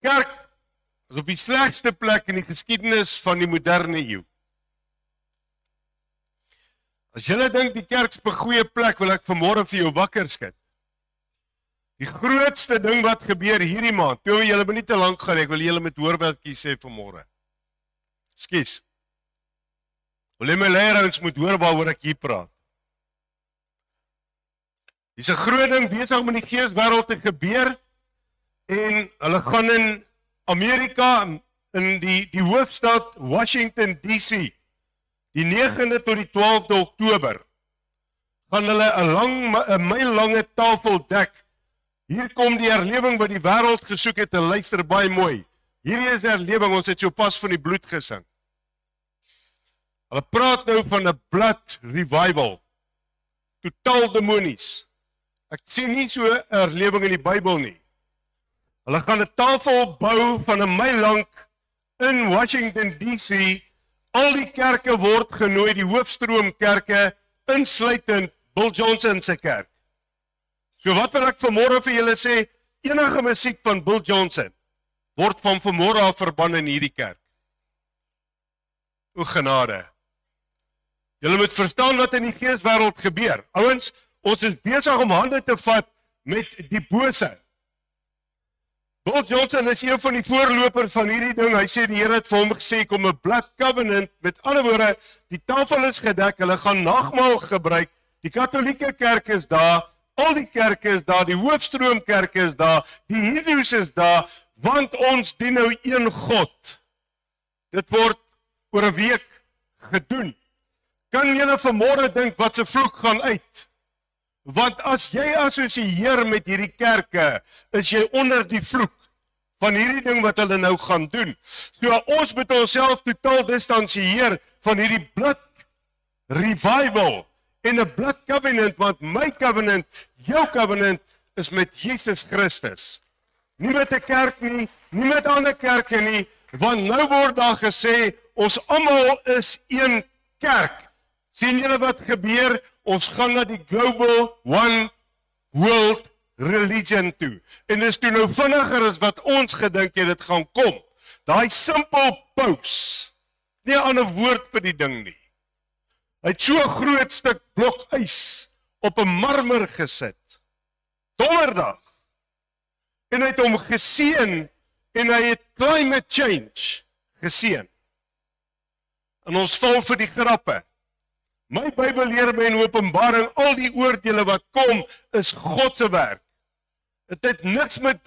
kerk is op die slegste plek in die geskiedenis van die moderne eeu. As julle dink die kerk is op 'n goeie plek, wil ek vanmôre vir jou wakker skud. Die grootste ding wat gebeur hierdie maand, julle moet nie te lank gaan, ek wil julle met hoorweltjies sê vanmôre. Skus. Wil my leerouens moet hoor waaroor ek hier praat. Dis 'n groot ding besig om in die geeswêreld te gebeur en hulle gaan in Amerika in die hoofstad Washington DC die 9de tot die 12de Oktober gaan hulle 'n mylange tafel dek. Hier kom die herlewing wat die wêreld gesoek het, en luister baie mooi. Hierdie is herlewing, ons het so pas van die bloed gesing. Hulle praat nou van 'n blood revival. Totaal demonies. Ek sien nie so 'n herlewing in die Bybel nie. Hulle gaan 'n tafel bou van 'n myl lank in Washington DC. Al die kerke word genooi, die hoofstroomkerke, insluitend Bill Johnson se kerk. So wat wil ek vanmôre vir julle sê, enige musiek van Bill Johnson word van vanmôre af verban in hierdie kerk. O genade. Julle moet verstaan wat in die geeswêreld gebeur. Ouens, ons is besig om hande te vat met die bose. Bill Johnson is een van die voorlopers van hierdie ding. Hy sê die Here het vir hom gesê kom 'n blood covenant. Met ander woorde, die tafel is gedek, hulle gaan nagmaal gebruik. Die Katolieke kerk is daar, al die kerke is daar, die hoofstroomkerke is daar, die Hindus is daar, want ons dien nou een God. Dit word oor 'n week gedoen. Kan julle vanmôre dink wat se vloek gaan uit? Want as jy assosieer met hierdie kerke, is jy onder die vloek van hierdie ding wat hulle nou gaan doen. So ons moet onsself totaal distansieer van hierdie blood revival en 'n blood covenant, want my covenant, jou covenant is met Jesus Christus. Nie met 'n kerk nie, nie met ander kerke nie, want nou word daar gesê ons almal is een kerk. Sien julle wat gebeur? Ons gaan na die global one world religion toe. En dis toe nou vinniger as wat ons gedink het dit gaan kom. Daai simpel paus. Nie 'n ander woord vir die ding nie. Hy het so 'n groot stuk blok ys op 'n marmer gesit. Donderdag. En hy het hom geseën en hy het climate change geseën. En ons val vir die grappe. My Bybel leer my in Openbaring, al die oordeele wat kom, is God se werk. Dit het niks met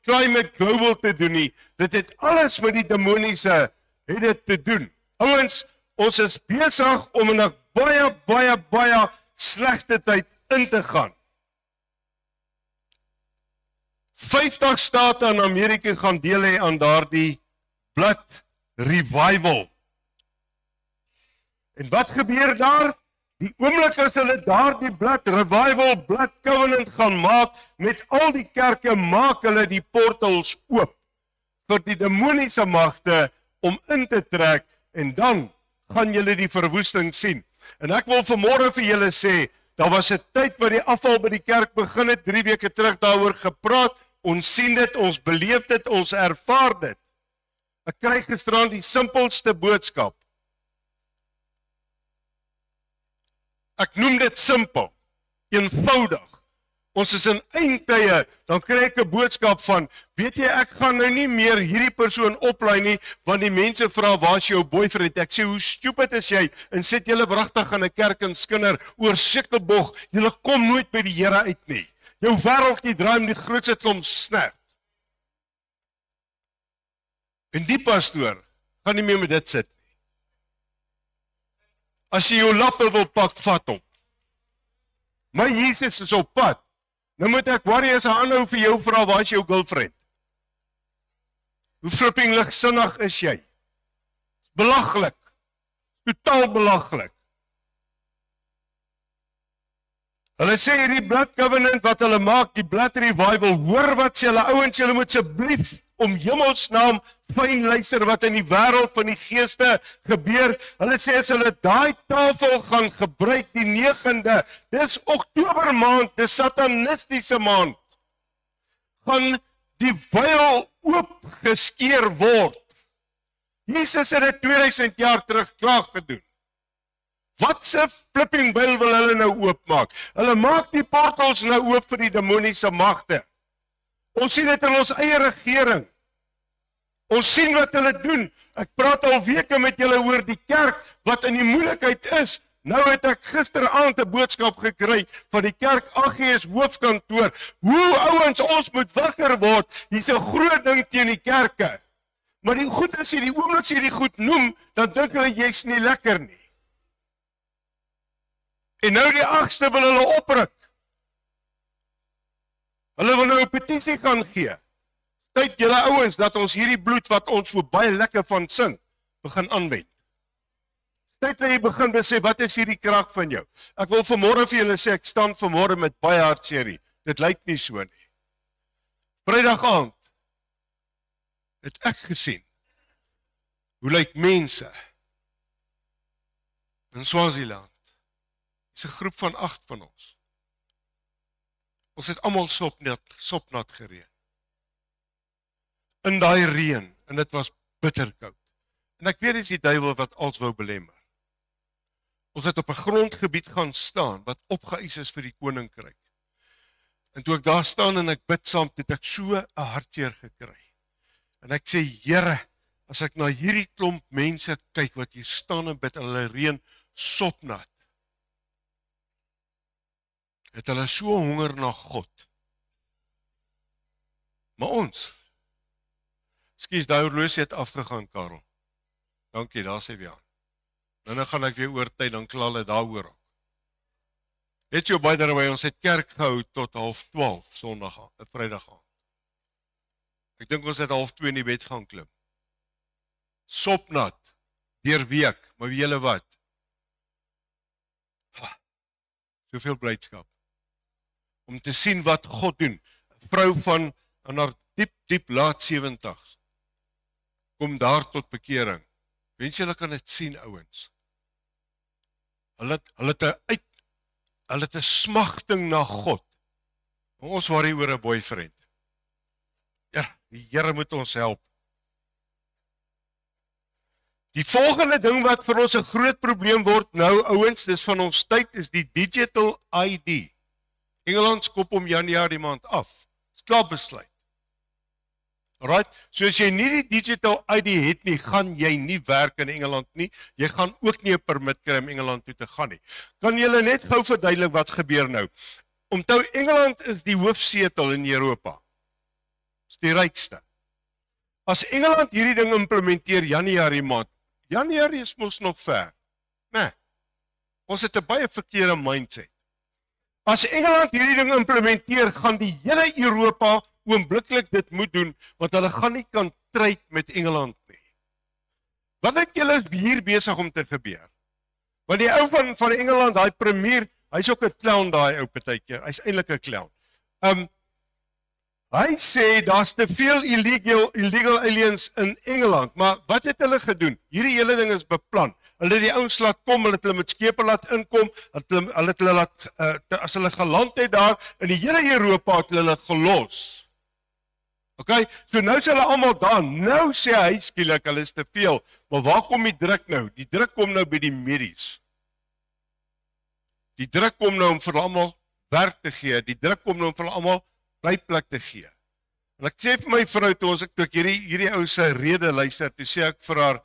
climate global te doen nie. Dit het alles met die demoniese het dit te doen. Ouens, ons is besig om in 'n baie slegte tyd in te gaan. 50 state in Amerika gaan deel hê aan daardie blood revival. En wat gebeur daar? Die oomblik as hulle daardie blood revival, blood covenant gaan maak met al die kerke, maak hulle die portals oop vir die demoniese magte om in te trek en dan gaan julle die verwoesting sien. En ek wil vanmôre vir julle sê, daar was 'n tyd waar die afval by die kerk begin het, 3 weke terug daaroor gepraat, ons sien dit, ons beleef dit, ons ervaar dit. Ek kry gisteraan die simpelste boodskap. Ek noem dit simpel, eenvoudig. Ons is in eindtye, dan kry ek 'n boodskap van, weet jy, ek gaan nou nie meer hierdie persoon oplei nie, want die mense vra, waar is jou boyfriend? Ek sê, hoe stupid is jy? En sit julle wragtig aan 'n kerk in Skinder, oor Sikkelbog, julle kom nooit by die Here uit nie. Jou wêreldjie draai om die grootste klomp snert. En die pastoor gaan nie meer met dit sit. As jy jou lappe wil pak, vat hom. My Jesus is op pad. Nou moet ek worry as hy aanhou vir jou vra, waar is jou girlfriend? Hoe flipping ligsinnig is jy? Belaglik. Totaal belaglik. Hulle sê hierdie blood covenant wat hulle maak, die blood revival, hoor wat sê hulle ouens, julle moet asseblief om hemelsnaam fyn luister wat in die wêreld van die geeste gebeur. Hulle sê as hulle daai tafel gaan gebruik die 9de, dis Oktober maand, dis satanistiese maand, gaan die vyel oopgeskeer word. Jesus het dit 2000 jaar terug klaar gedoen. Wat se flipping byl wil hulle nou oopmaak? Hulle maak die portals nou oop vir die demoniese magte. Ons sien dit in ons eie regering. Ons sien wat hulle doen. Ek praat al weke met julle oor die kerk wat in die moeilikheid is. Nou het ek gisteraand 'n boodskap gekry van die kerk AGS hoofkantoor. Hoe ouens ons moet wakker word. Hier's 'n groot ding teen die kerke. Maar die goed is, die oomblik as jy die goed noem, dan dink hulle jy's nie lekker nie. En nou die 8ste wil hulle opruk. Hulle wil nou 'n petisie gaan gee. Tyd julle ouens dat ons hierdie bloed wat ons so baie lekker van sing, begin aanwend. Tyd dat jy begin besef, wat is hierdie krag van jou? Ek wil vanmôre vir julle sê, ek staan vanmôre met baie hartseer. Dit lyk nie so nie. Vrydag aand het ek gesien, hoe lyk mense in Swaziland. Dis 'n groep van 8 van ons. Ons het almal sopnat gereën. In daai reën, en dit was bitterkoud. En ek weet dit is die duiwel wat ons wou belemmer. Ons het op 'n grondgebied gaan staan, wat opgeëis is vir die koninkryk. En toe ek daar staan en ek bid saam, het ek so 'n hartseer gekry. En ek sê, Here, as ek na hierdie klomp mense kyk, wat hier staan en bid, en hulle reën sopnat, het hulle so honger na God. Maar ons, Skus, daai horlosie het afgegaan, Karel. Dankie, daar sê wie aan. Nou gaan ek weer oor tyd, dan kla hulle daaroor ook. Het jy by daarby, ons het kerk gehou tot 11:30 Sondag, Vrydag aand. Ek dink ons het 1:30 in die bed gaan klim. Sopnat, deur week, maar weet julle wat? Soveel blydskap. Om te sien wat God doen. 'n Vrou van in haar diep laat 70's. Kom daar tot bekering. Wens julle kan dit sien, ouens. Hulle het 'n smagting na God. Ons worry oor 'n boyfriend. Ja, die Here moet ons help. Die volgende ding wat vir ons 'n groot probleem word nou, ouens, dis van ons tyd, is die digital ID. Engeland skop om Januarie maand af. Dis klaar besluit. Alright, so as jy nie die digital ID het nie, gaan jy nie werk in Engeland nie. Jy gaan ook nie 'n permit kry om Engeland toe te gaan nie. Kan julle net gou verduidelik wat gebeur nou? Onthou, Engeland is die hoofsetel in Europa. Dis die rykste. As Engeland hierdie ding implementeer Januarie maand, Januarie is mos nog ver. Nee. Ons het 'n baie verkeerde mindset. As Engeland hierdie ding implementeer, gaan die hele Europa oombliklik dit moet doen, want hulle gaan nie kan trade met Engeland nie. Wat dink julle is hier besig om te gebeur? Want die ou van Engeland, daai premier, hy's ook 'n clown daai ou partykeer. Hy's eintlik 'n clown. Hy sê daar's te veel illegal aliens in Engeland, maar wat het hulle gedoen? Hierdie hele ding is beplan. Hulle het die ouens laat kom, hulle het hulle met skepe laat inkom, hulle het hulle laat as hulle geland het daar in die hele Europa het hulle gelos. Okay, so nou is hulle almal daar. Nou sê hy skielik hulle is te veel. Maar waar kom die druk nou? Die druk kom nou by die medies. Die druk kom nou om vir almal werk te gee. Die druk kom nou om vir almal blyplek te gee. En ek sê vir my vrou toe ek hierdie ou se rede luister, toe sê ek vir haar,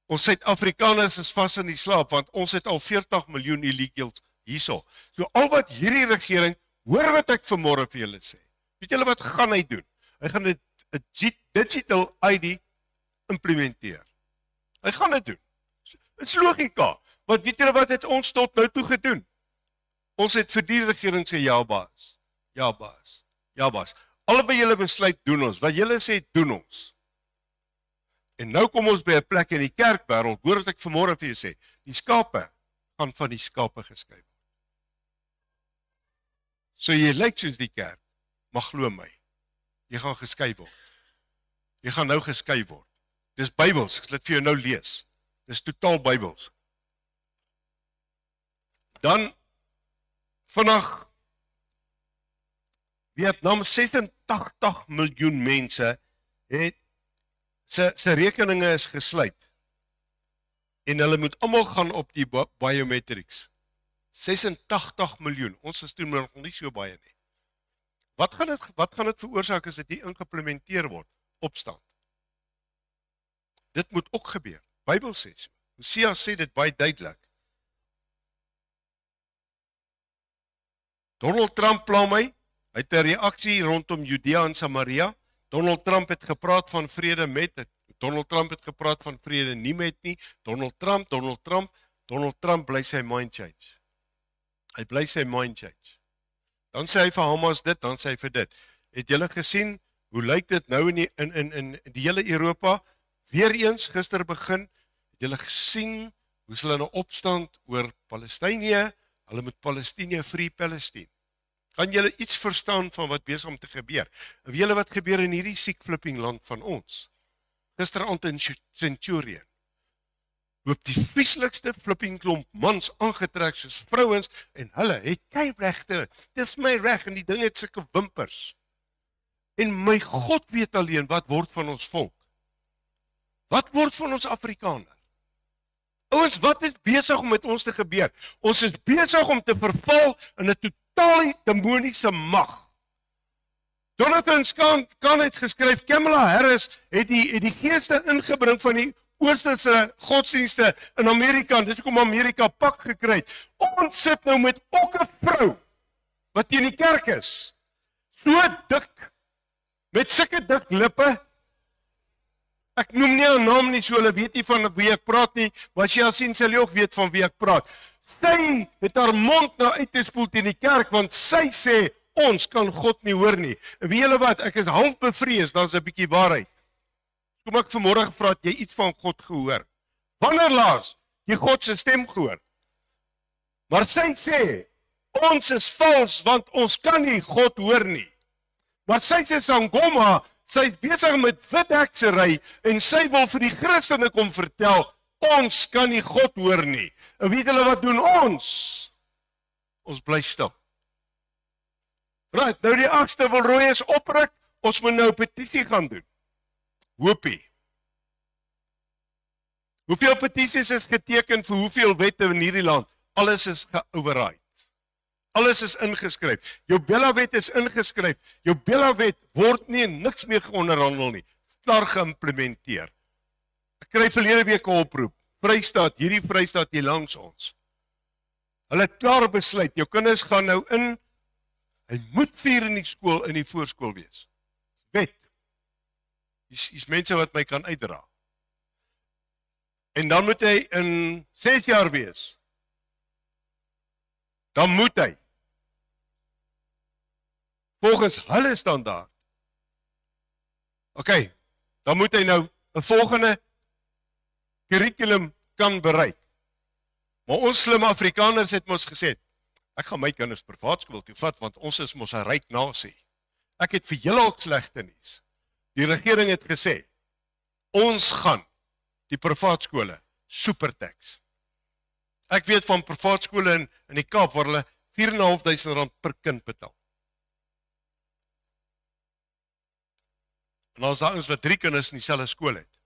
ons Suid-Afrikaners is vas in die slaap, want ons het al 40 miljoen illegals hierso. So al wat hierdie regering, hoor wat ek vanmôre vir julle sê. Weet julle wat gaan hy doen? Hy gaan 'n digital ID implementeer. Hy gaan dit doen. Dit is logika. Want weet julle wat het ons tot nou toe gedoen? Ons het vir die regering sê ja baas. Ja baas. Ja baas. Albei julle besluit doen ons. Wat julle sê doen ons. En nou kom ons by 'n plek in die kerkwêreld, hoor wat ek vanmôre vir julle sê. Die skape gaan van die skape geskei word. So jy lyk soos die kerk, maar glo my. Jy gaan geskei word. Jy gaan nou geskei word. Dis Bybels, ek sal dit vir jou nou lees. Dis totaal Bybels. Dan vandag Vietnam 86 miljoen mense het se rekeninge is gesluit. En hulle moet almal gaan op die biometrics. 86 miljoen. Ons is toen nog nie so baie nie. Wat gaan dit veroorsaak as dit nie geïmplementeer word? Opstand. Dit moet ook gebeur. Bybel sê so. Hosea sê dit baie duidelik. Donald Trump pla my. Hy het 'n reaksie rondom Judea en Samaria. Donald Trump het gepraat van vrede met. Donald Trump het gepraat van vrede nie met nie. Donald Trump bly sy mind change. Hy bly sy mind change. Dan sê hy vir Hamas dit, dan sê hy vir dit. Het julle gesien hoe lyk dit nou in die hele Europa? Weereens gister begin, het julle gesien hoe hulle 'n opstand oor Palestynië, hulle moet Palestina free Palestine. Kan julle iets verstaan van wat besig om te gebeur? Weet julle wat gebeur in hierdie siek flipping land van ons? Gisteraand in Centurion loop die vieslikste flipping klomp mans aangetrek soos vrouens en hulle het keiregte. Dis my reg en die ding het sulke wimpers. En my God weet alleen wat word van ons volk. Wat word van ons Afrikaner? Ouens, wat is besig om met ons te gebeur? Ons is besig om te verval in 'n totale demoniese mag. Jonathan Cahn het geskryf, Kamala Harris het die geeste ingebring van die oosterse godsdienste in Amerika, en dis hoekom Amerika pak gekry het. Ons sit nou met ook 'n vrou wat teen die kerk is. So dik, met sulke dik lippe. Ek noem nie 'n naam nie, so hulle weet nie van wie ek praat nie, maar as jy al sien, sal jy ook weet van wie ek praat. Sy het haar mond nou uitgespoel teen die kerk, want sy sê, ons kan God nie hoor nie. En weet julle wat, ek is half bevrees, daar is 'n bietjie waarheid. Kom ek vanmôre gevra, het jy iets van God gehoor? Wanneer laas jy God se stem gehoor? Maar sy sê, ons is vals, want ons kan nie God hoor nie. Maar sy sê Sangoma, sy is besig met witheksery, en sy wil vir die Christene kom vertel, ons kan nie God hoor nie. En weet julle wat doen ons? Ons bly stil. Right, nou die 8ste wil rooi is opruk, ons moet nou 'n petisie gaan doen. Hoopie. Hoeveel petisies is geteken vir hoeveel wette in hierdie land? Alles is ge-override. Alles is ingeskryf. Jou Bella-wet is ingeskryf. Jou Bella-wet word nie niks meer geonderhandel nie. Klaar geïmplementeer. Ek kry verlede week 'n oproep. Vrystaat, hierdie Vrystaat hier langs ons. Hulle het klaar besluit, jou kinders gaan nou in, hy moet 4 in die skool, in die voorskool wees. Wet. Is mense wat my kan uitdra. En dan moet hy in 6 jaar wees. Dan moet hy. Volgens hulle standaard. OK, dan moet hy nou 'n volgende curriculum kan bereik. Maar ons slim Afrikaners het mos gesê, ek gaan my kinders privaatskool toe vat, want ons is mos 'n ryk nasie. Ek het vir julle ook slegte nuus. Die regering het gesê, ons gaan die privaatskole supertax. Ek weet van privaatskole in die Kaap waar hulle R4.500 per kind betaal. En as daar ons wat 3 kinders in dieselfde skool het.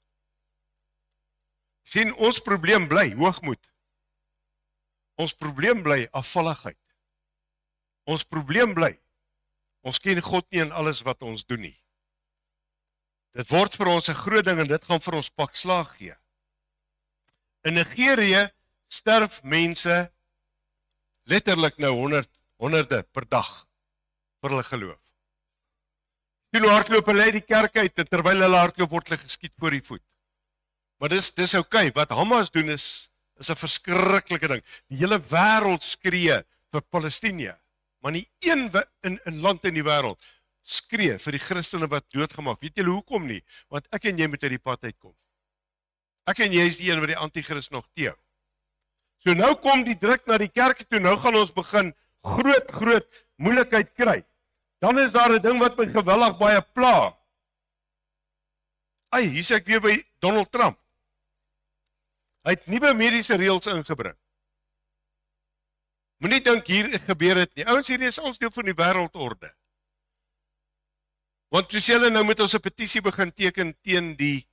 Sien, ons probleem bly hoogmoed. Ons probleem bly afvalligheid. Ons probleem bly, ons ken God nie in alles wat ons doen nie. Dit word vir ons 'n groot ding en dit gaan vir ons pak slaag gee. In Nigerië sterf mense letterlik nou honderde per dag vir hulle geloof. Toe hardloop hulle uit die kerk uit en terwyl hulle hardloop word hulle geskiet voor die voet. Maar dis okay, wat Hamas doen is 'n verskriklike ding. Die hele wêreld skree vir Palestina, maar nie een in land in die wêreld skree vir die Christene wat doodgemaak. Weet julle hoekom nie? Want ek en jy moet uit die pad uitkom. Ek en jy is die een wat die anti-Christ nog tee. So nou kom die druk na die kerk toe, nou gaan ons begin groot moeilikheid kry. Dan is daar 'n ding wat my geweldig baie pla. Hier sê ek weer by Donald Trump. Hy het nuwe mediese reëls ingebring. Moenie dink hier gebeur dit nie. Ouens, hierdie is ons deel van die wêreldorde. Want toe sê hulle nou moet ons 'n petisie begin teken teen die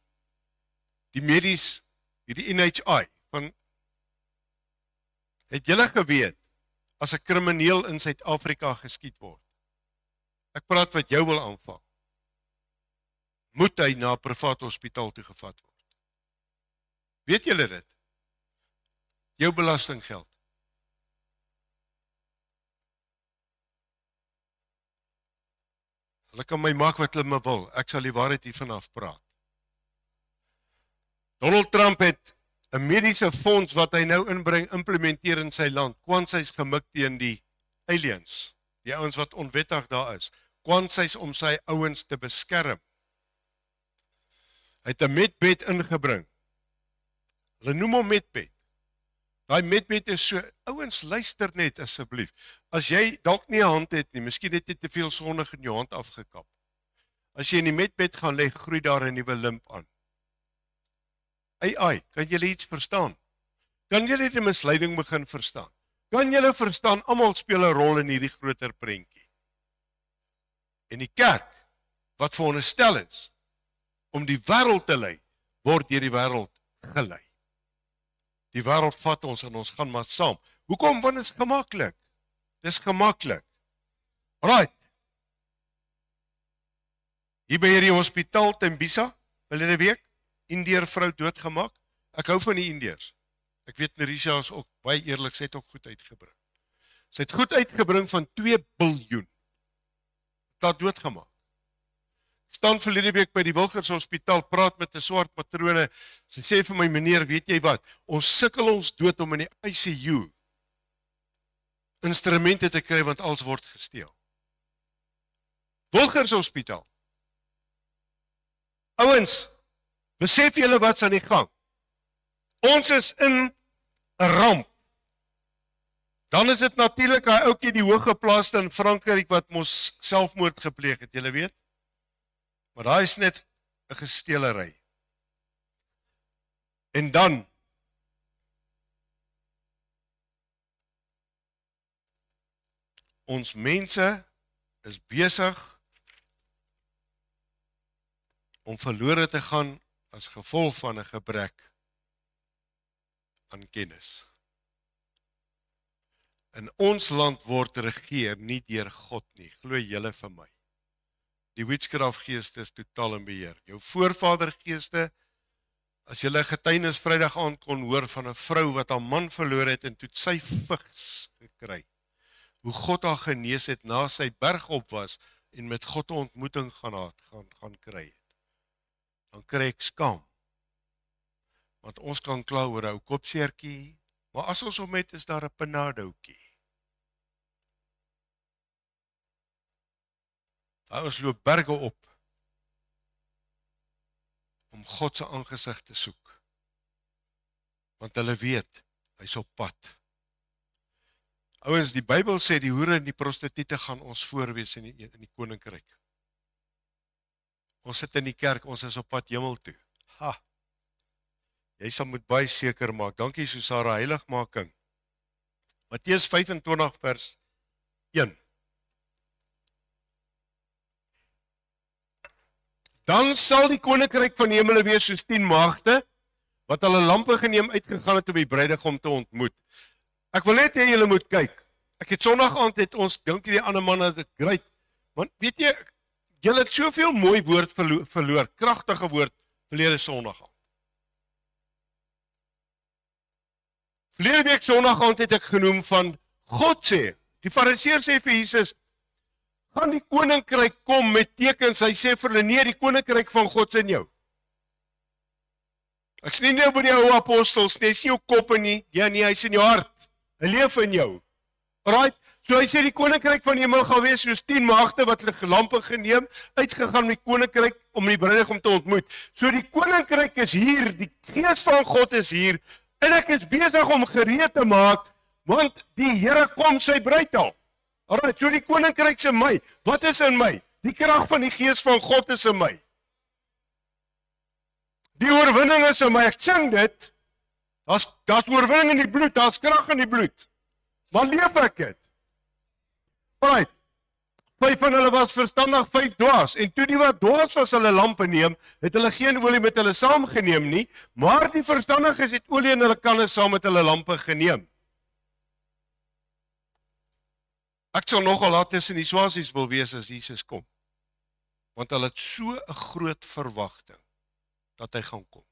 medies, hierdie NHI, van, het julle geweet, as 'n krimineel in Suid-Afrika geskiet word, ek praat wat jou wil aanval, moet hy na 'n privaat hospitaal toe gevat word. Weet julle dit? Jou belastinggeld. Hulle kan my maak wat hulle me wil, ek sal die waarheid hier vanaf praat. Donald Trump het 'n mediese fonds wat hy nou implementeer in sy land, kwansys gemik teen die aliens, die ouens wat onwettig daar is, kwansys om sy ouens te beskerm. Hy het 'n medbed ingebring. Hulle noem hom medbed. Daai medbed is so, ouens luister net asseblief. As jy dalk nie 'n hand het nie, miskien het jy te veel sonnig in jou hand afgekap. As jy in die medbed gaan lê, groei daar 'n nuwe limp aan. Ai, kan julle iets verstaan? Kan julle die misleiding begin verstaan? Kan julle verstaan, almal speel 'n rol in hierdie groter prentjie. En die kerk, wat veronderstel is om die wêreld te lei, word deur die wêreld gelei. Die wêreld vat ons en ons gaan maar saam. Hoekom? Want dit is gemaklik. Dis gemaklik. Right. Hier by hierdie hospitaal Tembisa, verlede week, Indeer vrou doodgemaak. Ek hou van die Indiërs. Ek weet Marisha is ook baie eerlik, sy het ook goed uitgebring. Sy het goed uitgebring van 2 biljoen. Dat doodgemaak. Staan verlede week by die Wilgers Hospitaal, praat met 'n swart matrone. Sy sê vir my, meneer, weet jy wat? Ons sukkel ons dood om in die ICU instrumente te kry, want alles word gesteel. Wilgers Hospitaal. Ouens, besef julle wat's aan die gang? Ons is in 'n ramp. Dan is dit natuurlik hy ouetjie die hooggeplaaste in Frankryk wat mos selfmoord gepleeg het, julle weet. Maar daai is net 'n gesteelery. En dan ons mense is besig om verlore te gaan as gevolg van 'n gebrek aan kennis. In ons land word regeer nie deur God nie, glo julle vir my. Die witchcraft geeste is totaal in beheer. Jou voorvadergeeste, as julle getuienis Vrydag aand kon hoor van 'n vrou wat haar man verloor het en toe sy vigs gekry. Hoe God haar genees het na sy berg op was en met God 'n ontmoeting gaan kry het. Dan kry ek skaam. Want ons kan kla oor 'n ou kopseertjie, maar as ons hom het, is daar 'n panadoutjie. Ons loop berge op om God se aangesig te soek. Want hulle weet, hy's op pad. Ouens, die Bybel sê die hoere en die prostituie gaan ons voorwees in die koninkryk. Ons sit in die kerk, ons is op pad hemel toe. Ha! Jy sal moet baie seker maak. Dankie Susara, heiligmaking. Matteus 25 vers 1. Dan sal die koninkryk van die hemele wees soos 10 maagde, wat hulle lampe geneem uitgegaan het om die bruidegom te ontmoet. Ek wil net hê julle moet kyk. Ek het Sondag aand het ons, dink die ander manne, dit great. Want weet jy, julle het soveel mooi woord verloor, kragtige woord, verlede Sondag aand. Verlede week Sondag aand het ek genoem van God sê, die Fariseërs sê vir Jesus, gaan die koninkryk kom met tekens, hy sê vir hulle, nee, die koninkryk van God is in jou. Ek sê nie nou by die ou apostels, nee, hy sê jou kop nie, ja nie, hy is in jou hart, hy leef in jou. Alright, so hy sê die koninkryk van die hemel gaan wees soos 10 maagde wat hulle lampe geneem, uitgegaan met die koninkryk om die bruidegom te ontmoet. So die koninkryk is hier, die gees van God is hier, en ek is besig om gereed te maak, want die Here kom sy bruid al. Alright, so die koninkryk is in my. Wat is in my? Die krag van die gees van God is in my. Die oorwinning is in my. Ek sing dit. Daar's oorwinning in die bloed, daar's krag in die bloed. Maar leef ek dit? Alright. 5 van hulle was verstandig, 5 dwaas. En toe die wat dwaas was hulle lampe neem, het hulle geen olie met hulle saamgeneem nie, maar die verstandiges het olie in hulle kanne saam met hulle lampe geneem. Ek sal nogal laat tussen die swasies wil wees as Jesus kom. Want hulle het so 'n groot verwagting dat hy gaan kom.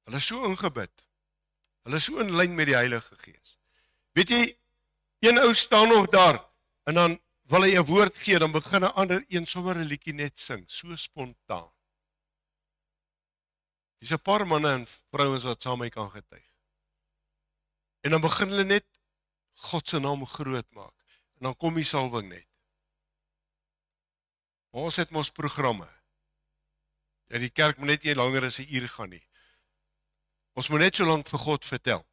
Hulle is so ingebid. Hulle is so in lyn met die Heilige Gees. Weet jy, een ou staan nog daar, en dan wil hy 'n woord gee, dan begin 'n ander een sommer 'n liedjie net sing, so spontaan. Dis 'n paar manne en vrouens wat saam met my kan getuig. En dan begin hulle net God se naam groot maak. En dan kom die salwing net. Ons het mos programme. Ja, die kerk moet net nie langer as 'n uur gaan nie. Ons moet net so lank vir God vertel.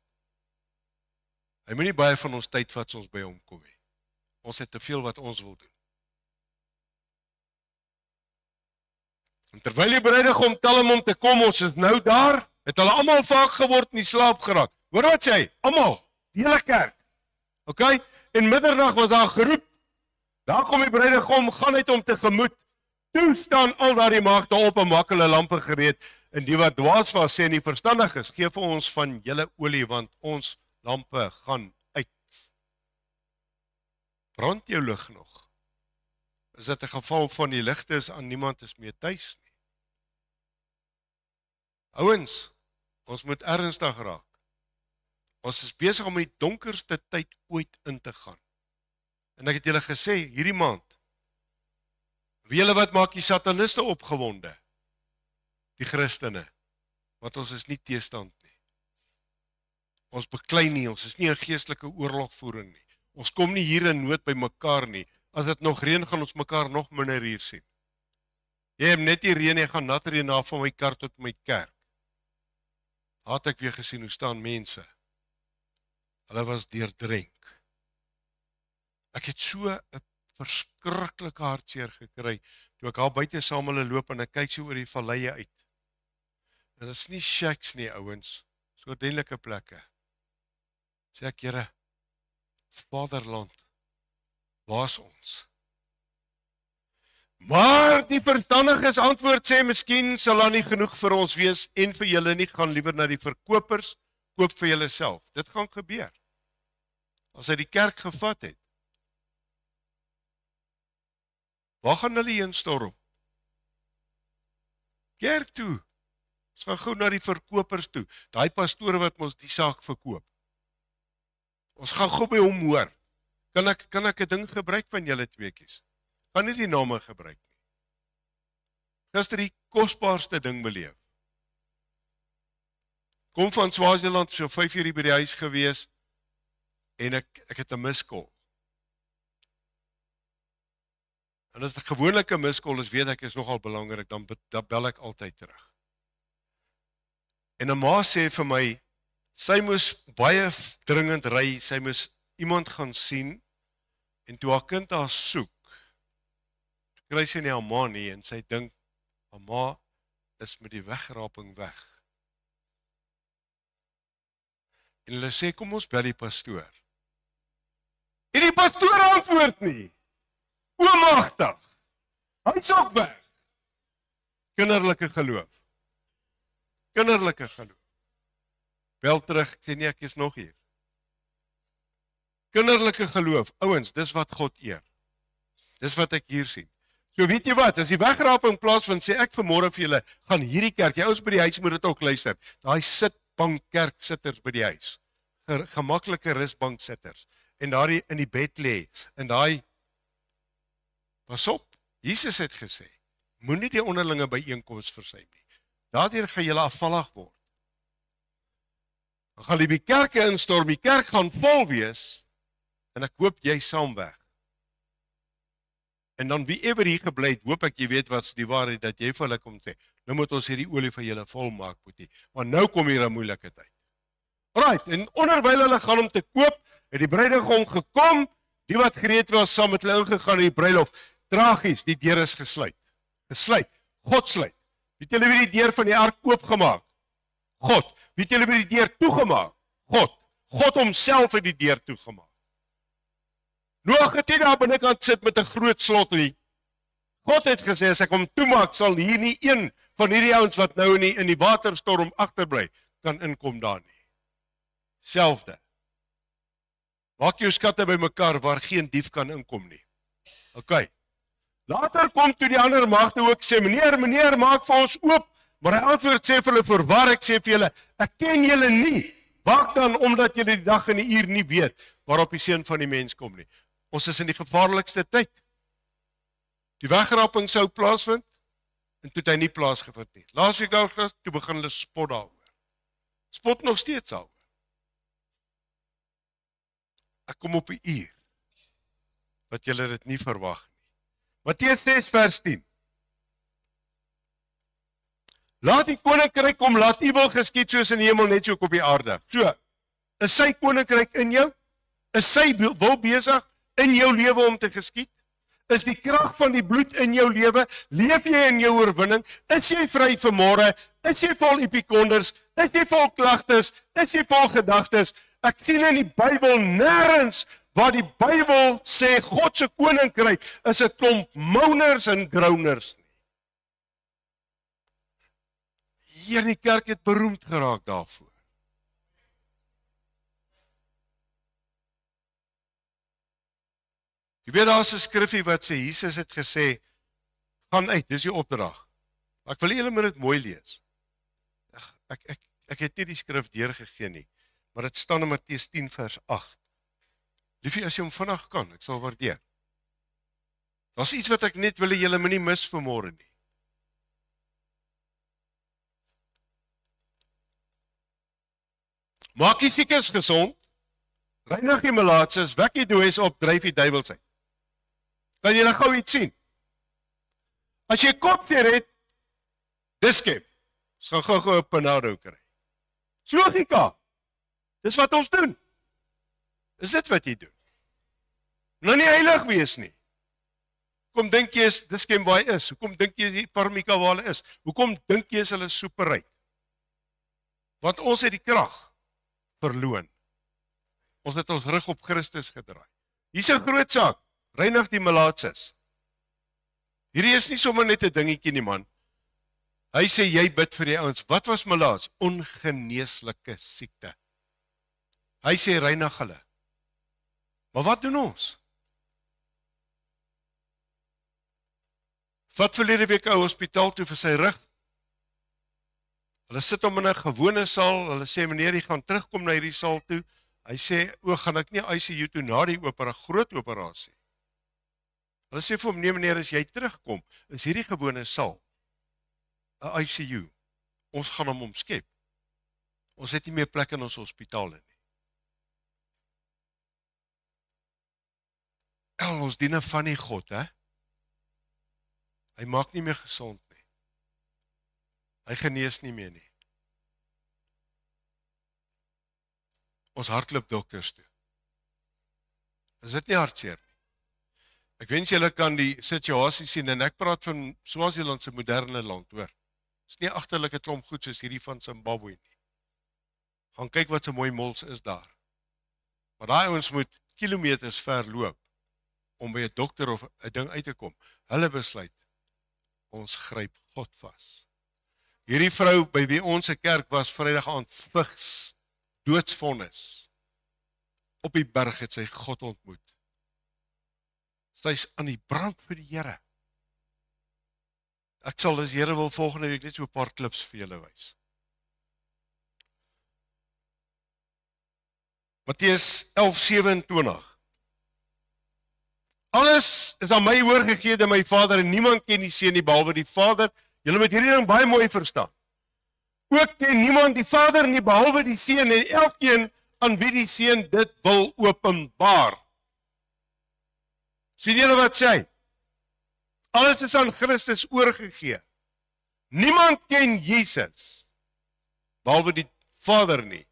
Hy moet nie baie van ons tyd vat as ons by hom kom nie. Ons het te veel wat ons wil doen. En terwyl die bruidegom tel hom om te kom, ons is nou daar, het hulle almal vaak geword en in slaap geraak. Hoor wat sê hy? Almal, die hele kerk. OK? En middernag was daar geroep. Daar kom die bruidegom, gaan uit hom tegemoet. Toe staan al daardie magte op en maak hulle lampe gereed. En die wat dwaas was, sê en die verstandiges, gee vir ons van julle olie, want ons lampe gaan uit. Brand jou lig nog? Is dit 'n geval van die ligte is aan, niemand is meer tuis nie? Ouens, ons moet ernstig raak. Ons is besig om in die donkerste tyd ooit in te gaan. En ek het julle gesê, hierdie maand, wie julle wat maak die sataniste opgewonde? Die Christene, want ons is nie teestand nie. Ons beklei nie, ons is nie in geestelike oorlogvoering nie. Ons kom nie hier in nood by mekaar nie. As dit nog reën, gaan ons mekaar nog minder hier sien. Jy het net die reën, jy gaan nat reën af van my kar tot my kerk. Had ek weer gesien hoe staan mense. Hulle was deurdrenk. Ek het so 'n verskriklike hartseer gekry, toe ek al buite saam hulle loop en ek kyk so oor die valleie uit. En dit is nie shacks nie, ouens, so ordentlike plekke. Sê ek, Here, Vaderland, waar is ons? Maar die verstandiges antwoord sê, miskien sal daar nie genoeg vir ons wees en vir julle nie, gaan liewer na die verkopers, koop vir julle self. Dit gaan gebeur. As hy die kerk gevat het. Waar gaan hulle heen storm? Kerk toe. Ons gaan gou na die verkopers toe. Daai pastoor wat ons die saak verkoop. Ons gaan gou by hom hoor. Kan ek 'n ding gebruik van julle tweeetjies? Gaan nie die name gebruik nie. Gister die kosbaarste ding beleef. Kom van Swaziland, so 5 uur by die huis gewees, en ek het 'n miskol. En as dit gewoonlik 'n miskol is, weet ek is nogal belangrik, dan bel ek altyd terug. En 'n ma sê vir my, sy moes baie dringend ry, sy moes iemand gaan sien, en toe haar kind haar soek, kry sy nie haar ma nie, en sy dink, haar ma is met die wegraping weg. En hulle sê, kom ons bel die pastoor. En die pastoor antwoord nie. Oomagtig. Hy's ook weg. Kinderlike geloof. Kinderlike geloof. Bel terug, ek sê nie, ek is nog hier. Kinderlike geloof, ouens, dis wat God eer. Dis wat ek hier sien. So weet jy wat, as die wegraping plaasvind, sê ek vanmôre vir julle, gaan hierdie kerk, jy ouens by die huis moet dit ook luister, daai sitbank kerksitters by die huis, gemaklike rusbanksitters, en daar in die bed lê, en daai, pas op, Jesus het gesê, moenie die onderlinge byeenkoms versuim nie. Daardeur gaan julle afvallig word. Dan gaan die kerke instorm, die kerk gaan vol wees, en ek hoop jy saam weg. En dan wie ever hier gebly het, hoop ek jy weet wat is die waarheid, dat jy vir hulle kom sê, nou moet ons hierdie olie van julle vol maak, boetie, want nou kom hier 'n moeilike tyd. Alright, en onderwyl hulle gaan om te koop, het die bruidegom gekom, die wat gereed was, saam met hulle ingegaan in die bruilof. Tragies, die deur is gesluit. Gesluit, God sluit. Weet julle wie die deur van die ark oopgemaak? God. Weet julle wie die deur toegemaak? God. God homself het die deur toegemaak. Noag het nie daar binnekant sit met 'n groot slot nie. God het gesê, as ek hom toemaak, sal hier nie een van hierdie ouens wat nou in die waterstorm agterbly, kan inkom daar nie. Selfde. Maak jou skatte bymekaar waar geen dief kan inkom nie. OK. Later kom toe die ander magte ook sê, meneer, maak vir ons oop. Maar hy antwoord sê vir hulle, voorwaar ek sê vir julle, ek ken julle nie. Waak dan, omdat julle die dag en die uur nie weet, waarop die seun van die mens kom nie. Ons is in die gevaarlikste tyd. Die wegraping sou plaasvind, en toe het hy nie plaasgevind nie. Laasweek toe begin hulle spot daaroor. Spot nog steeds daaroor. Ek kom op 'n uur, wat julle dit nie verwag nie. Matteus 6 vers 10. Laat die koninkryk kom, laat U wil geskied soos in die hemel, net so ook op die aarde. So, is sy koninkryk in jou? Is sy wil besig in jou lewe om te geskied? Is die krag van die bloed in jou lewe? Leef jy in jou oorwinning? Is jy vry vir môre? Is jy vol epikonders? Is jy vol klagtes? Is jy vol gedagtes? Ek sien in die Bybel nêrens waar die Bybel sê God se koninkryk is 'n klomp moaners en groaners nie. Hier in die kerk het beroemd geraak daarvoor. Jy weet, daar is 'n skrifgie wat sê, Jesus het gesê, gaan uit, dis die opdrag. Ek wil julle moet dit mooi lees. Ek het nie die skrif deurgegee nie, maar dit staan in Matteus 10 vers 8. Liefie, as jy hom vinnig kan, ek sal waardeer. Daar's iets wat ek net wil hê julle moet nie mis vanmôre nie. Maak die siekes gesond, reinig die malaatses, wek die dooies op, dryf die duiwels uit. Kan julle gou iets sien? As jy kopseer het, dis skep. Ons gaan gou 'n panado kry. Dis logika. Dis wat ons doen. Is dit wat jy doen? Nou nie heilig wees nie. Hoekom dink jy is dis skep waar hy is? Hoekom dink jy die Farmika waar hulle is? Hoekom dink jy is hulle superryk? Want ons het die krag verloon. Ons het ons rug op Christus gedraai. Hier's 'n groot saak. Reinig die malaatses. Hierdie is nie sommer net 'n dingetjie nie, man. Hy sê jy bid vir die ouens. Wat was malaats? Ongeneeslike siekte. Hy sê reinig hulle. Maar wat doen ons? Vat verlede week 'n ou hospitaal toe vir sy rug. Hulle sit hom in 'n gewone saal. Hulle sê meneer, jy gaan terugkom na hierdie saal toe. Hy sê, o, gaan ek nie ICU toe na die groot operasie. Hulle sê vir hom, nee meneer, as jy terugkom, is hierdie gewone saal 'n ICU. Ons gaan hom omskep. Ons het nie meer plek in ons hospitale nie. Ons dien 'n van die God, hè? Hy maak nie meer gesond nie. Hy genees nie meer nie. Ons hardloop dokters toe. Is dit nie hartseer nie? Ek wens julle kan die situasie sien, en ek praat van Swaziland se moderne land, hoor. Dis nie 'n agterlike klomp goed soos hierdie van Zimbabwe nie. Gaan kyk wat so mooi mols is daar. Maar daai ouens moet kilometers ver loop om by 'n dokter of 'n ding uit te kom. Hulle besluit, ons gryp God vas. Hierdie vrou by wie ons 'n kerk was Vrydag aand, vigs, doodsvonnis. Op die berg het sy God ontmoet. Sy's aan die brand vir die Here. Ek sal as Here wil volgende week net so 'n paar klips vir julle wys. Matteus 11:27. Alles is aan my oorgegee deur my Vader, en niemand ken die Seun nie behalwe die Vader. Julle moet hierdie ding baie mooi verstaan. Ook ken niemand die Vader nie behalwe die Seun, en elkeen aan wie die Seun dit wil openbaar. Sien julle wat sê? Alles is aan Christus oorgegee. Niemand ken Jesus behalwe die Vader nie.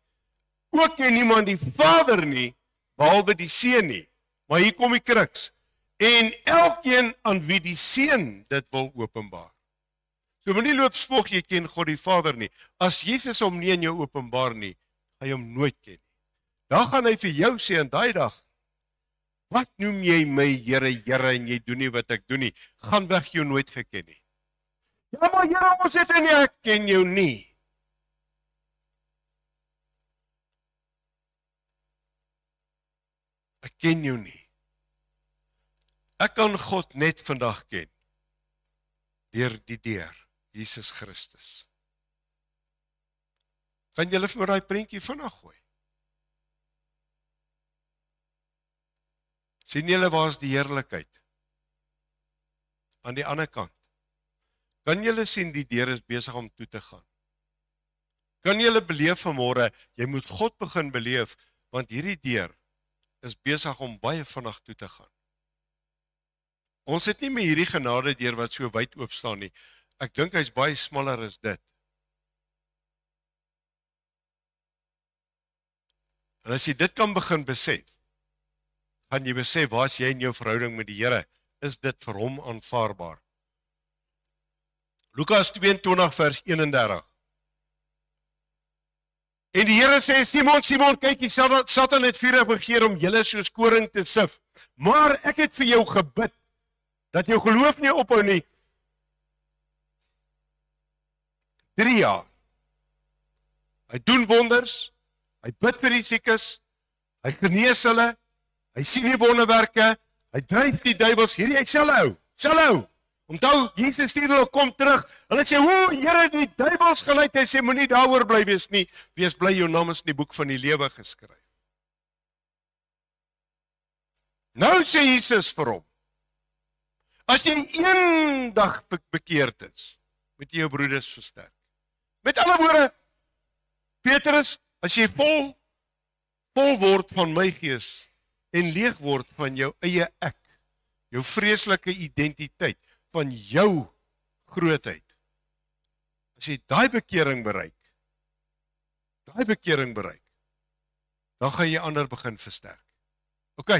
Ook ken niemand die Vader nie behalwe die Seun nie. Maar hier kom die kruks. En elkeen aan wie die Seun dit wil openbaar. So moenie loop spog jy ken God die Vader nie. As Jesus hom nie in jou openbaar nie, gaan jy hom nooit ken nie. Dan gaan hy vir jou sê in daai dag, Wat noem jy my Here, Here en jy doen nie wat ek doen nie? Gaan weg, jou nooit geken nie. Ja, maar Here, ons het nie, ek ken jou nie. Ek ken jou nie. Ek kan God net vandag ken. Deur die deur, Jesus Christus. Kan julle vir my daai prentjie vinnig gooi? Sien julle waar is die heerlikheid? Aan die ander kant. Kan julle sien die deur is besig om toe te gaan? Kan julle beleef vanmôre, jy moet God begin beleef, want hierdie deur is besig om baie vinnig toe te gaan. Ons het nie meer hierdie genade deur wat so wyd oop staan nie. Ek dink hy's baie smaller as dit. En as jy dit kan begin besef, gaan jy besef waar is jy in jou verhouding met die Here, is dit vir hom aanvaarbaar. Lukas 22 vers 31. En die Here sê, Simon, Simon, kyk, die Satan het vurig begeer om julle soos koring te sif, maar ek het vir jou gebid, dat jou geloof nie ophou nie. 3 jaar. Hy doen wonders, hy bid vir die siekes, hy genees hulle, hy sien die wonderwerke, hy dryf die duiwels, hierdie hy selfe ou. Onthou, Jesus stuur hulle kom terug. Hulle sê, "O Here, die duiwels geluid." Hy sê, "Moenie daaroor bly wees nie. Wees bly, jou naam is in die boek van die lewe geskryf." Nou sê Jesus vir hom, as jy eendag bekeerd is, moet jy jou broeders versterk. Met ander woorde, Petrus, as jy vol word van my gees en leeg word van jou eie ek, jou vreeslike identiteit, van jou grootheid. As jy daai bekering bereik, dan gaan jy ander begin versterk. OK.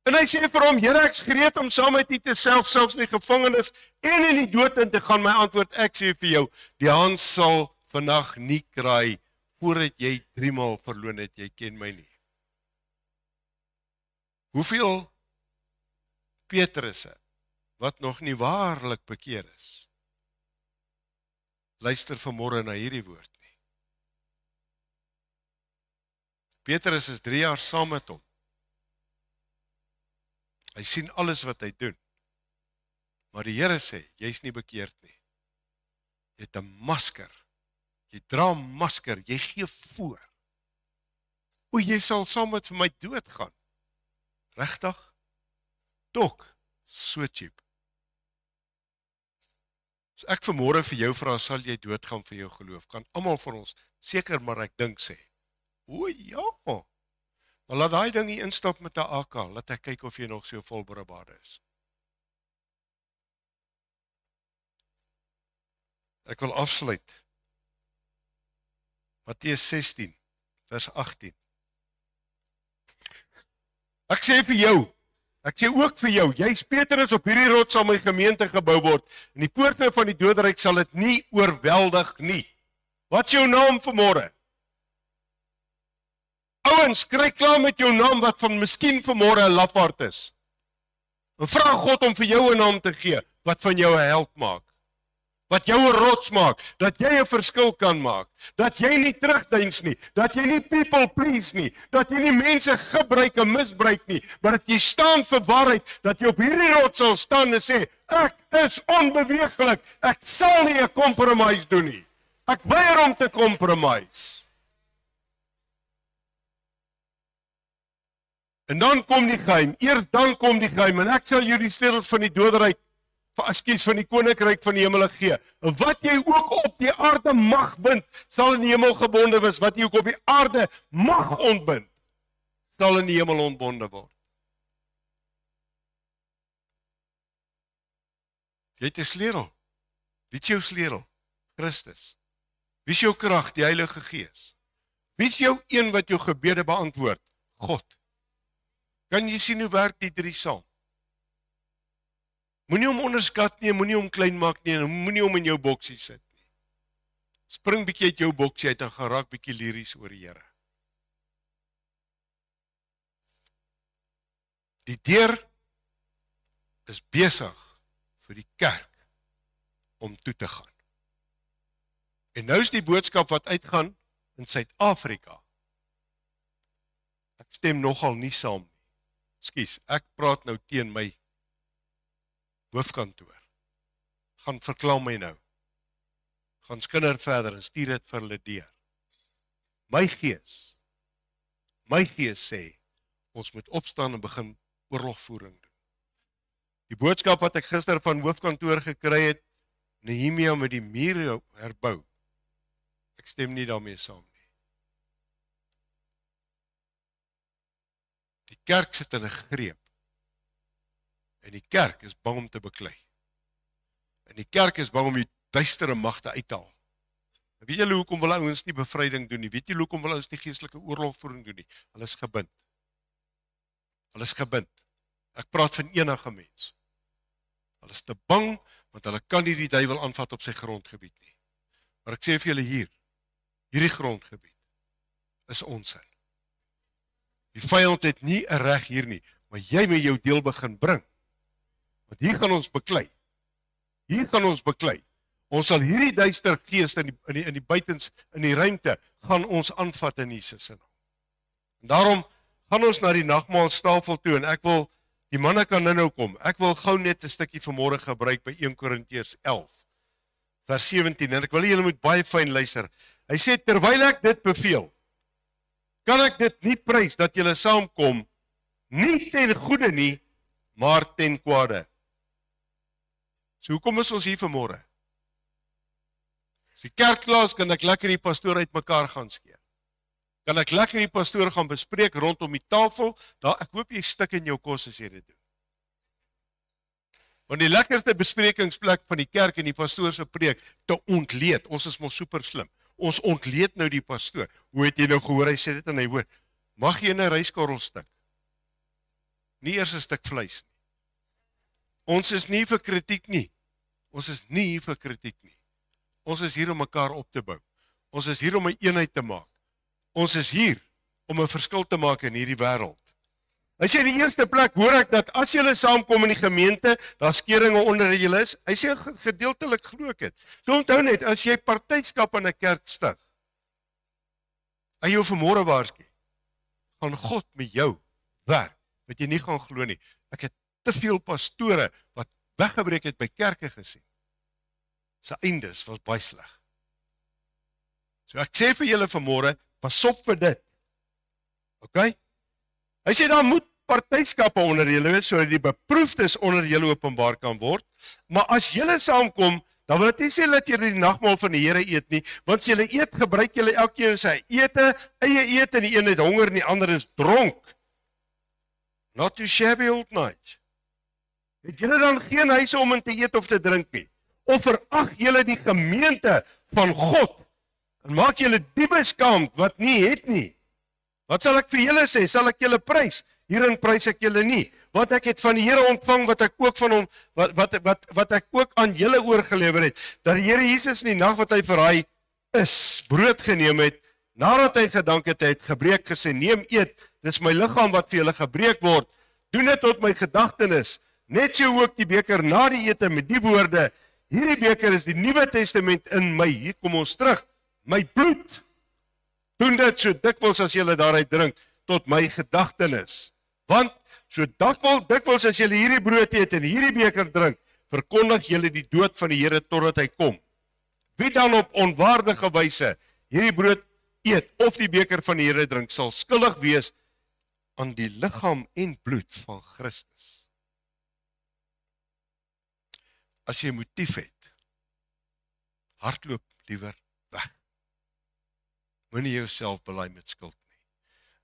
En hy sê vir hom, Here, ek's gereed om saam met U te selfs in die gevangenis en in die dood in te gaan. My antwoord, ek sê vir jou, die haan sal vandag nie kraai voordat jy 3 maal verloon het, jy ken my nie. Hoeveel Petrusse wat nog nie waarlik bekeer is, luister vanmôre na hierdie woord nie. Petrus is 3 jaar saam met hom. Hy sien alles wat hy doen. Maar die Here sê, jy's nie bekeerd nie. Jy het 'n masker. Jy dra 'n masker, jy gee voor. O, jy sal saam met my dood gaan. Regtig? Tok, so cheap. As ek vanmôre vir jou vra, sal jy doodgaan vir jou geloof? Kan almal van ons, seker maar ek dink sê, o ja, maar laat daai ding hier instap met 'n AK, laat ek kyk of jy nog so volbare is. Ek wil afsluit. Matteus 16, vers 18. Ek sê vir jou, ek sê ook vir jou, jy's Petrus, op hierdie rots sal my gemeente gebou word, en die poorte van die doderyk sal dit nie oorweldig nie. Wat is jou naam vanmôre? Ouens, kry klaar met jou naam wat van miskien vanmôre 'n lafaard is. En vra God om vir jou 'n naam te gee, wat van jou 'n held maak. Wat jou 'n rots maak, dat jy 'n verskil kan maak, dat jy nie terugdeins nie, dat jy nie people please nie, dat jy nie mense gebruik en misbruik nie, maar dat jy staan vir waarheid, dat jy op hierdie rots sal staan en sê, ek is onbeweeglik, ek sal nie 'n compromise doen nie. Ek weier om te compromise. En dan kom die geheim, eers dan kom die geheim, en ek sal jou die sleutels van die doderyk, van die koninkryk van die hemel gee. En wat jy ook op die aarde mag bind, sal in die hemel gebonde wees. Wat jy ook op die aarde mag ontbind, sal in die hemel ontbonde word. Jy het 'n sleutel. Wie is jou sleutel? Christus. Wie is jou krag? Die Heilige Gees. Wie is jou een wat jou gebede beantwoord? God. Kan jy sien hoe werk die 3 saam? Moenie hom onderskat nie, moenie hom klein maak nie, en moenie hom in jou boksie sit nie. Spring bietjie uit jou boksie uit en gaan raak bietjie liries oor die Here. Die deur is besig vir die kerk om toe te gaan. En nou is die boodskap wat uitgaan in Suid-Afrika. Ek stem nogal nie saam nie. Ekskuus, ek praat nou teen my hoofkantoor. Gaan verkla my nou. Gaan skinder verder en stuur dit vir hulle deur. My gees sê, ons moet opstaan en begin oorlogvoering doen. Die boodskap wat ek gister van hoofkantoor gekry het, Nehemia met die mure herbou, ek stem nie daarmee saam nie. Die kerk sit in 'n greep, en die kerk is bang om te beklei. En die kerk is bang om die duistere magte uit te haal. Weet julle hoekom wil ouens nie bevryding doen nie? Weet julle hoekom wil ouens nie geestelike oorlogvoering doen nie? Hulle is gebind. Hulle is gebind. Ek praat van enige mens. Hulle is te bang, want hulle kan nie die duiwel aanvat op sy grondgebied nie. Maar ek sê vir julle hierdie grondgebied is ons in. Die vyand het nie 'n reg hier nie, maar jy moet jou deel begin bring. Want hier gaan ons beklei. Hier gaan ons beklei. Ons sal hierdie duister gees in die buitens, in die ruimte, gaan ons aanvat in Jesus se naam. En daarom gaan ons na die nagmaaltafel toe, en ek wil, die manne kan nou kom, ek wil gou net 'n stukkie vanmôre gebruik by 1 Korintiërs 11, vers 17, en ek wil julle moet baie fyn luister. Hy sê, terwyl ek dit beveel, kan ek dit nie prys, dat julle saamkom, nie ten goeie nie, maar ten kwade. So hoekom is ons hier vanmôre? As die kerk klaar is, kan ek lekker die pastoor uit mekaar gaan skeer. Kan ek lekker die pastoor gaan bespreek rondom die tafel, daar, ek hoop jy stik in jou kos as jy dit doen. Want die lekkerste besprekingsplek van die kerk en die pastoor se preek, te ontleed, ons is mos super slim, ons ontleed nou die pastoor. Hoe het jy nou gehoor, hy sê dit en hy hoor, mag jy 'n ryskorrel stik? Nie eers 'n stuk vleis nie. Ons is nie vir kritiek nie. Ons is nie hier vir kritiek nie. Ons is hier om mekaar op te bou. Ons is hier om 'n eenheid te maak. Ons is hier om 'n verskil te maak in hierdie wêreld. Hy sê die eerste plek hoor ek dat as julle saamkom in die gemeente, daar skeringe onder julle is. Hy sê gedeeltelik glo ek dit. So onthou net, as jy partytskap in 'n kerk stig, hy jou vanmôre waarsku, gaan God met jou werk, wat jy nie gaan glo nie. Ek het te veel pastore wat weggebreek het by kerke gesien. Sy eindes was baie sleg. So ek sê vir julle vanmôre, pas op vir dit. OK? Hy sê daar moet partyskappe onder julle wees, sodat die beproefdes onder julle openbaar kan word. Maar as julle saamkom, dan wil dit nie sê dat julle die nagmaal van die Here eet nie, want as julle eet, gebruik julle elkeen sy ete, eie ete, die een het honger en die ander is dronk. Not too shabby old night. Het julle dan geen huise om in te eet of te drink nie? Of verag julle die gemeente van God en maak julle die beskaamd wat nie het nie? Wat sal ek vir julle sê? Sal ek julle prys? Hierin prys ek julle nie, want ek het van die Here ontvang wat ek ook van hom wat ek ook aan julle oorgelewer het, dat die Here Jesus in die nag wat hy vir hy is brood geneem het, nadat hy gedank het, hy het gebreek gesê, neem eet, dis my liggaam wat vir julle gebreek word, doen dit tot my gedagtenis. Net so ook die beker na die ete met die woorde, hierdie beker is die Nuwe Testament in my, hier kom ons terug, my bloed. Doen dit so dikwels as julle daaruit drink, tot my gedagtenis. Want so dikwels as julle hierdie brood eet en hierdie beker drink, verkondig julle die dood van die Here totdat hy kom. Wie dan op onwaardige wyse hierdie brood eet of die beker van die Here drink, sal skuldig wees aan die liggaam en bloed van Christus. As jy motief het, hardloop liewer weg. Moenie jouself bely met skuld nie.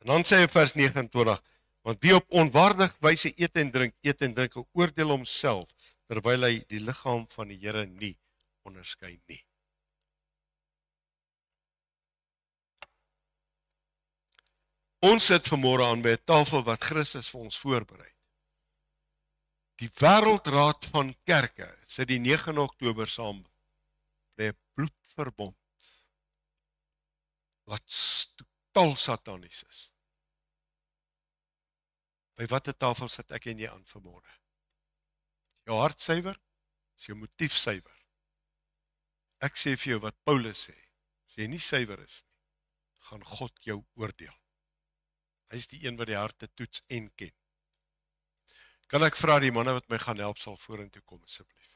En dan sê hy vers 29, want wie op onwaardige wyse eet en drink, oordeel homself, terwyl hy die liggaam van die Here nie onderskei nie. Ons sit vanmôre aan by 'n tafel wat Christus vir ons voorberei. Die Wêreldraad van Kerke sit die 9 Oktober saam by 'n bloedverbond wat totaal satanies is. By watter tafel sit ek en jy aan vanmôre? Jou hart suiwer, is jou motief suiwer. Ek sê vir jou wat Paulus sê, as jy nie suiwer is nie, gaan God jou oordeel. Hy is die een wat die harte toets en ken. Kan ek vra die manne wat my gaan help sal vorentoe kom asseblief?